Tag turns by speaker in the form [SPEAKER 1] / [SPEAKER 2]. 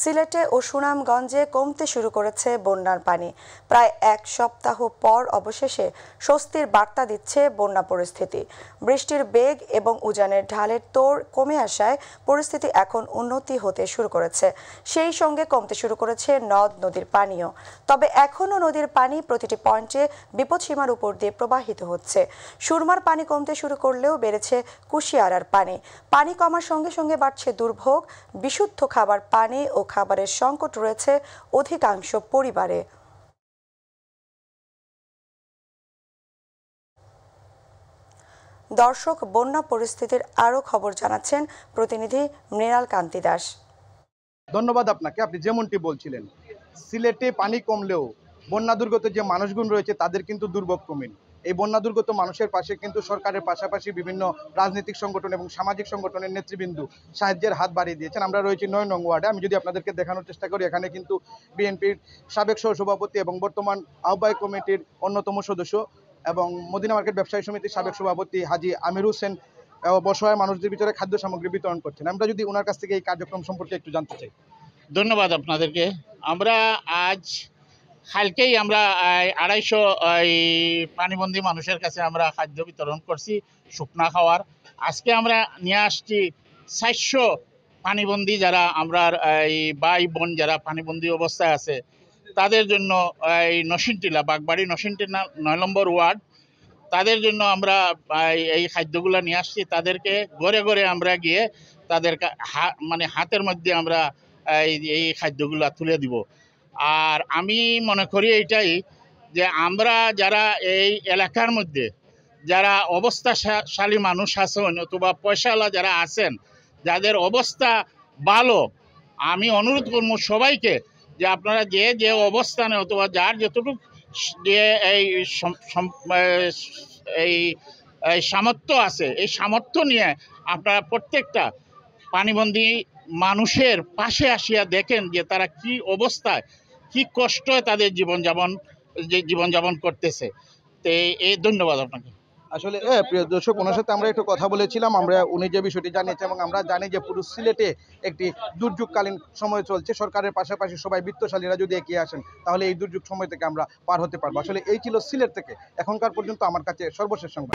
[SPEAKER 1] সিলেটে ও সুনামগঞ্জে কমতে শুরু করেছে বন্যার পানি। প্রায় এক সপ্তাহ পর অবশেষে স্বস্তির বার্তা দিচ্ছে বন্যা পরিস্থিতি। বৃষ্টির বেগ এবং উজানের ঢালের তোড় কমে আসায় পরিস্থিতি এখন উন্নতি হতে শুরু করেছে। সেই সঙ্গে কমতে শুরু করেছে নদ নদীর পানিও। তবে এখনও নদীর পানি প্রতিটি পয়েন্টে বিপদসীমার উপর দিয়ে প্রবাহিত হচ্ছে। সুরমার পানি কমতে শুরু করলেও বেড়েছে কুশিয়ারার পানি। পানি কমার সঙ্গে সঙ্গে বাড়ছে দুর্ভোগ। বিশুদ্ধ খাবার পানি ও খাবারের সংকট রয়েছে অধিকাংশ পরিবারে। দর্শক, বন্যা পরিস্থিতির আরও খবর জানাচ্ছেন প্রতিনিধি মৃণাল কান্তি দাস।
[SPEAKER 2] ধন্যবাদ আপনাকে। আপনি যেমনটি বলছিলেন, সিলেটে পানি কমলেও বন্যা দুর্গত যে মানুষগুণ রয়েছে তাদের কিন্তু দুর্ভোগ কমেনি। এই বন্যা দুর্গত মানুষের পাশে কিন্তু সরকারের পাশাপাশি বিভিন্ন রাজনৈতিক সংগঠন এবং সামাজিক সংগঠনের নেতৃবৃন্দু সাহায্যের হাত বাড়িয়ে দিয়েছেন। আমরা রয়েছি 9 নং ওয়ার্ডে। আমি যদি আপনাদেরকে দেখানোর চেষ্টা করি, এখানে কিন্তু বিএনপির সাবেক সহসভাপতি এবং বর্তমান আহ্বায়ক কমিটির অন্যতম সদস্য এবং মদিনা মার্কেট ব্যবসায়ী সমিতির সাবেক সভাপতি হাজি আমির হোসেন বসহায় মানুষদের ভিতরে খাদ্য সামগ্রী বিতরণ করছেন। আমরা যদি ওনার কাছ থেকে এই কার্যক্রম সম্পর্কে একটু জানতে চাই।
[SPEAKER 3] ধন্যবাদ আপনাদেরকে। আমরা আজ কালকেই আমরা 250 পানিবন্দী মানুষের কাছে আমরা খাদ্য বিতরণ করছি শুকনা খাওয়ার। আজকে আমরা নিয়ে আসছি 400 পানিবন্দী যারা আমরা এই ভাই বোন যারা পানিবন্দী অবস্থায় আছে তাদের জন্য এই নসিনটিলা বাগবাড়ি নসিনটিলা 9 নম্বর ওয়ার্ড, তাদের জন্য আমরা এই খাদ্যগুলো নিয়ে আসছি। তাদেরকে ঘরে ঘরে আমরা গিয়ে তাদের মানে হাতের মধ্যে আমরা এই খাদ্যগুলো তুলে দিব। আর আমি মনে করি এইটাই যে আমরা যারা এই এলাকার মধ্যে যারা অবস্থাশালী মানুষ আছেন অথবা পয়সাওয়ালা যারা আছেন, যাদের অবস্থা ভালো, আমি অনুরোধ করব সবাইকে যে আপনারা যে অবস্থানে অথবা যার যতটুকু যে এই সামর্থ্য আছে এই সামর্থ্য নিয়ে আপনারা প্রত্যেকটা পানিবন্দী মানুষের পাশে আসিয়া দেখেন যে তারা কি অবস্থায় কি কষ্ট তাদের জীবনযাপন করতেছে। তো এই ধন্যবাদ আপনাকে।
[SPEAKER 2] আসলে প্রিয় দর্শক, ওনার সাথে আমরা একটু কথা বলেছিলাম। উনি যে বিষয়টি জানিয়েছে এবং আমরা জানি যে পুরো সিলেটে একটি দুর্যোগকালীন সময় চলছে। সরকারের পাশাপাশি সবাই বিত্তশালীরা যদি এগিয়ে আসেন তাহলে এই দুর্যোগ সময় থেকে আমরা পার হতে পারবো। আসলে এই ছিল সিলেট থেকে এখনকার পর্যন্ত আমার কাছে সর্বশেষ সংবাদ।